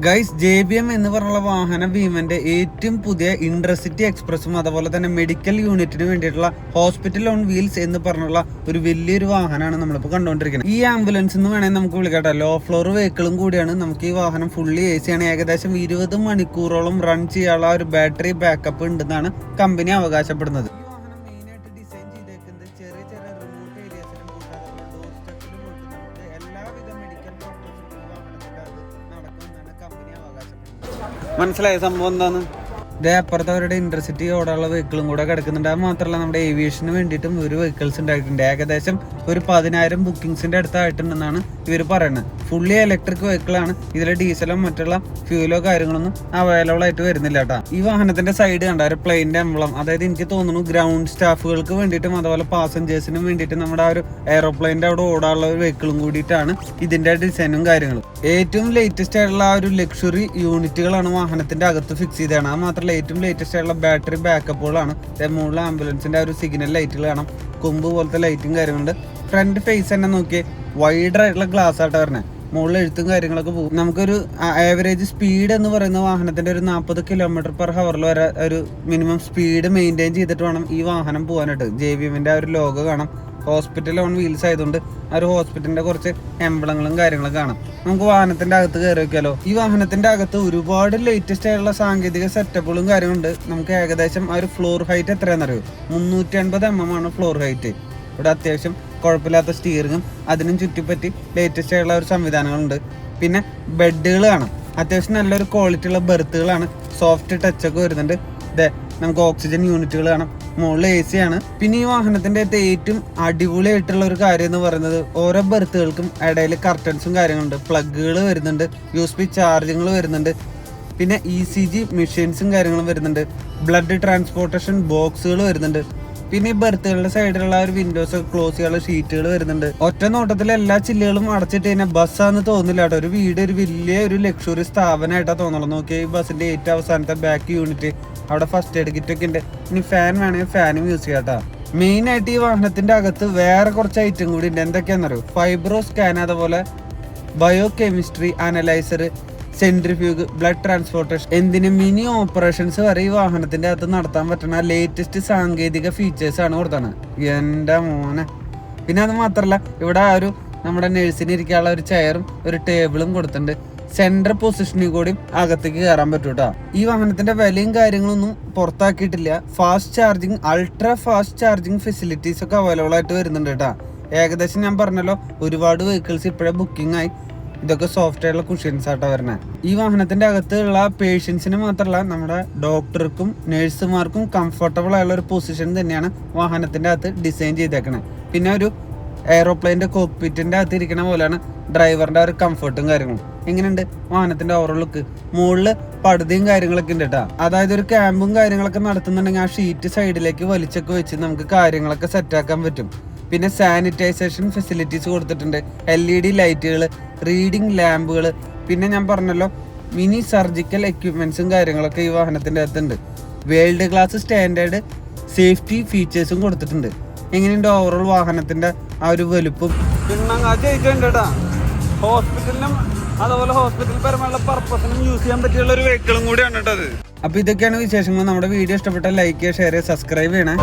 Guys JBM എന്ന് പറഞ്ഞുള്ള വാഹന ഭീമന്റെ ഏറ്റവും പുതിയ ഇന്റർസിറ്റി എക്സ്പ്രസും അതുപോലെ തന്നെ മെഡിക്കൽ യൂണിറ്റിന് വേണ്ടിയിട്ടുള്ള ഹോസ്പിറ്റൽ ഓൺ വീൽസ് എന്ന് പറഞ്ഞുള്ള ഒരു വലിയൊരു വാഹനമാണ് നമ്മളിപ്പോൾ കണ്ടുകൊണ്ടിരിക്കുന്നത്. ഈ ആംബുലൻസ് എന്ന് വേണമെങ്കിൽ നമുക്ക് വിളിക്കട്ടെ. ലോ ഫ്ലോർ വെഹിക്കിളും കൂടിയാണ്. നമുക്ക് ഈ വാഹനം ഫുള്ളി AC ആണ്. ഏകദേശം 20 മണിക്കൂറോളം റൺ ചെയ്യാനുള്ള ഒരു ബാറ്ററി ബാക്കപ്പ് ഉണ്ടെന്നാണ് കമ്പനി അവകാശപ്പെടുന്നത്. മനസ്സിലായ സംഭവം എന്താന്ന്? ഇതേ അപ്പുറത്ത് അവരുടെ ഇന്റർസിറ്റി ഓടാനുള്ള വെഹിക്കിളും കൂടെ കിടക്കുന്നുണ്ട്. അത് മാത്രമല്ല നമ്മുടെ ഏവിയേഷന് വേണ്ടിയിട്ടും ഒരു വെഹിക്കിൾസ് ഉണ്ടായിട്ടുണ്ട്. ഏകദേശം ഒരു 10,000 ബുക്കിംഗ്സിന്റെ അടുത്തായിട്ടുണ്ടെന്നാണ് ഇവർ പറയുന്നത്. ഫുള്ളി ഇലക്ട്രിക് വെഹിക്കിളാണ്. ഇതിലെ ഡീസലോ മറ്റുള്ള ഫ്യൂലോ കാര്യങ്ങളൊന്നും അവൈലബിൾ ആയിട്ട് വരുന്നില്ല കേട്ടോ. ഈ വാഹനത്തിന്റെ സൈഡ് കണ്ട ഒരു പ്ലെയിന്റെ എംബ്ലം, അതായത് എനിക്ക് തോന്നുന്നു ഗ്രൗണ്ട് സ്റ്റാഫുകൾക്ക് വേണ്ടിയിട്ടും അതുപോലെ പാസഞ്ചേഴ്സിനും വേണ്ടിയിട്ട് നമ്മുടെ ആ ഒരു എയറോപ്ലെയിന്റെ അവിടെ ഓടാനുള്ള ഒരു വെഹിക്കിളും കൂടിയിട്ടാണ് ഇതിന്റെ ഡിസൈനും കാര്യങ്ങളും. ഏറ്റവും ലേറ്റസ്റ്റ് ആയിട്ടുള്ള ആ ഒരു ലക്ഷറി യൂണിറ്റുകളാണ് വാഹനത്തിന്റെ അകത്ത് ഫിക്സ് ചെയ്തതാണ്. അത് മാത്രമല്ല ഏറ്റവും ലേറ്റസ്റ്റ് ആയിട്ടുള്ള ബാറ്ററി ബാക്കപ്പുകളാണ്. മുകളിൽ ആംബുലൻസിന്റെ ആ ഒരു സിഗ്നൽ ലൈറ്റുകൾ കാണാം, കൊമ്പ് പോലത്തെ ലൈറ്റും കാര്യങ്ങളുണ്ട്. ഫ്രണ്ട് ഫേസ് തന്നെ നോക്കിയേ, വൈഡർ ആയിട്ടുള്ള ഗ്ലാസ് ആയിട്ട് പറഞ്ഞത്. മുകളിൽ എഴുത്തും കാര്യങ്ങളൊക്കെ പോകും. നമുക്കൊരു ആവറേജ് സ്പീഡ് എന്ന് പറയുന്ന വാഹനത്തിന്റെ ഒരു 40 km/h വരെ ഒരു മിനിമം സ്പീഡ് മെയിൻറ്റെയിൻ ചെയ്തിട്ട് വേണം ഈ വാഹനം പോകാനായിട്ട്. JBMന്റെ ആ ഒരു ലോഗോ കാണാം. ഹോസ്പിറ്റൽ ഓൺ വീൽസ് ആയതുകൊണ്ട് ആ ഒരു ഹോസ്പിറ്റലിന്റെ കുറച്ച് എംബ്ലങ്ങളും കാര്യങ്ങളും കാണാം. നമുക്ക് വാഹനത്തിന്റെ അകത്ത് കയറി വെക്കാലോ. ഈ വാഹനത്തിന്റെ അകത്ത് ഒരുപാട് ലേറ്റസ്റ്റ് ആയിട്ടുള്ള സാങ്കേതിക സെറ്റപ്പുകളും കാര്യങ്ങളുണ്ട്. നമുക്ക് ഏകദേശം ആ ഒരു ഫ്ലോർ ഹൈറ്റ് എത്രയാണെന്നറിയോ? 350 mm ആണ് ഫ്ലോർ ഹൈറ്റ്. ഇവിടെ അത്യാവശ്യം കുഴപ്പമില്ലാത്ത സ്റ്റിയറിങ്ങും അതിനും ചുറ്റിപ്പറ്റി ലേറ്റസ്റ്റ് ആയിട്ടുള്ള ഒരു സംവിധാനങ്ങളുണ്ട്. പിന്നെ ബെഡുകൾ കാണാം. അത്യാവശ്യം നല്ലൊരു ക്വാളിറ്റി ഉള്ള ബെർത്തുകളാണ്. സോഫ്റ്റ് ടച്ച് ഒക്കെ വരുന്നുണ്ട്. നമുക്ക് ഓക്സിജൻ യൂണിറ്റുകൾ കാണാം. മുകളിൽ AC ആണ്. പിന്നെ ഈ വാഹനത്തിന്റെ ഏറ്റവും അടിപൊളിയായിട്ടുള്ള ഒരു കാര്യം എന്ന് പറയുന്നത് ഓരോ ബെർത്തുകൾക്കും ഇടയിൽ കർട്ടൻസും കാര്യങ്ങളുണ്ട്. പ്ലഗുകൾ വരുന്നുണ്ട്, USB ചാർജിങ്ങൾ വരുന്നുണ്ട്. പിന്നെ ECG മെഷീൻസും കാര്യങ്ങളും വരുന്നുണ്ട്. ബ്ലഡ് ട്രാൻസ്പോർട്ടേഷൻ ബോക്സുകൾ വരുന്നുണ്ട്. പിന്നെ ഈ ബെർത്തുകളുടെ സൈഡിലുള്ള ഒരു വിൻഡോസ് ക്ലോസ് ചെയ്യാനുള്ള ഷീറ്റുകൾ വരുന്നുണ്ട്. ഒറ്റ നോട്ടത്തിൽ എല്ലാ ചില്ലുകളും അടച്ചിട്ട് കഴിഞ്ഞാൽ ബസ്സാന്ന് തോന്നില്ല കേട്ടോ. ഒരു വീട് ഒരു വലിയ ഒരു ലക്ഷറി സ്ഥാപനമായിട്ടാണ് തോന്നുള്ളൂ. നോക്കിയാൽ ഈ ബസ്സിന്റെ ഏറ്റവും അവസാനത്തെ ബാക്ക് യൂണിറ്റ്, അവിടെ ഫസ്റ്റ് എയ്ഡ് കിറ്റ് ഒക്കെ ഉണ്ട്. ഇനി ഫാൻ വേണമെങ്കിൽ ഫാനും യൂസ് ചെയ്യാം കേട്ടോ. മെയിൻ ആയിട്ട് ഈ വാഹനത്തിന്റെ അകത്ത് വേറെ കുറച്ച് ഐറ്റം കൂടി ഉണ്ട്. എന്തൊക്കെയാണെന്നറിയോ? ഫൈബ്രോ സ്കാൻ, അതുപോലെ bio chemistry analyser, centrifuge, blood transportation, എന്തിന് മിനി ഓപ്പറേഷൻസ് വരെ ഈ വാഹനത്തിന്റെ അകത്ത് നടത്താൻ പറ്റുന്ന ലേറ്റസ്റ്റ് സാങ്കേതിക ഫീച്ചേഴ്സ് ആണ് കൊടുത്താണ്. എൻ്റെ മോനെ. പിന്നെ അത് മാത്രമല്ല ഇവിടെ ഒരു നമ്മുടെ നഴ്സിന് ഇരിക്കാനുള്ള ഒരു ചെയറും ഒരു ടേബിളും കൊടുത്തിട്ടുണ്ട്. സെൻട്രൽ പൊസിഷനിൽ കൂടി അകത്തേക്ക് കയറാൻ പറ്റും കേട്ടോ. ഈ വാഹനത്തിന്റെ വിലയും കാര്യങ്ങളൊന്നും പുറത്താക്കിയിട്ടില്ല. Fast charging, ultra fast charging facilities ഒക്കെ അവൈലബിൾ ആയിട്ട് വരുന്നുണ്ട് കേട്ടോ. ഏകദേശം ഞാൻ പറഞ്ഞല്ലോ, ഒരുപാട് വെഹിക്കിൾസ് ഇപ്പോഴേ ബുക്കിംഗ് ആയി. ഇതൊക്കെ സോഫ്റ്റ് ആയിട്ടുള്ള കുഷ്യൻസ് ആയിട്ടാണ് വരുന്നത്. ഈ വാഹനത്തിന്റെ അകത്തുള്ള പേഷ്യൻസിന് മാത്രമല്ല നമ്മുടെ ഡോക്ടർക്കും നഴ്സുമാർക്കും കംഫർട്ടബിൾ ആയുള്ള ഒരു പൊസിഷൻ തന്നെയാണ് വാഹനത്തിന്റെ അകത്ത് ഡിസൈൻ ചെയ്തേക്കണത്. പിന്നെ ഒരു എയറോപ്ലെയിന്റെ കോക്പിറ്റിന്റെ അകത്ത് ഇരിക്കണ പോലെയാണ് ഡ്രൈവറിന്റെ ഒരു കംഫർട്ടും കാര്യങ്ങളും. എങ്ങനെയുണ്ട് വാഹനത്തിന്റെ ഓവറോൾ ലുക്ക്? മുകളില് പടുതയും കാര്യങ്ങളൊക്കെ ഉണ്ട് കേട്ടോ. അതായത് ഒരു ക്യാമ്പും കാര്യങ്ങളൊക്കെ നടത്തുന്നുണ്ടെങ്കിൽ ആ ഷീറ്റ് സൈഡിലേക്ക് വലിച്ചൊക്കെ വെച്ച് നമുക്ക് കാര്യങ്ങളൊക്കെ സെറ്റാക്കാൻ പറ്റും. പിന്നെ സാനിറ്റൈസേഷൻ ഫെസിലിറ്റീസ് കൊടുത്തിട്ടുണ്ട്. LED ലൈറ്റുകൾ, റീഡിംഗ് ലാമ്പുകൾ, പിന്നെ ഞാൻ പറഞ്ഞല്ലോ മിനി സർജിക്കൽ എക്യുപ്മെന്റ്സും കാര്യങ്ങളൊക്കെ ഈ വാഹനത്തിന്റെ അകത്തുണ്ട്. വേൾഡ് ക്ലാസ് സ്റ്റാൻഡേർഡ് സേഫ്റ്റി ഫീച്ചേഴ്സും കൊടുത്തിട്ടുണ്ട്. എങ്ങനെയുണ്ട് ഓവറോൾ വാഹനത്തിന്റെ ആ ഒരു വലുപ്പം? പിന്നെ ഹോസ്പിറ്റലിനും അതുപോലെ ഹോസ്പിറ്റൽ പരമായുള്ള പർപ്പസിനും യൂസ് ചെയ്യാൻ പറ്റിയുള്ള ഒരു വെഹിക്കിളും കൂടിയാണ് കേട്ടത്. അപ്പൊ ഇതൊക്കെയാണ് വിശേഷങ്ങൾ. നമ്മുടെ വീഡിയോ ഇഷ്ടപ്പെട്ടാൽ ലൈക്ക് ചെയ്യുക, ഷെയർ ചെയ്യുക, സബ്സ്ക്രൈബ് ചെയ്യണേ.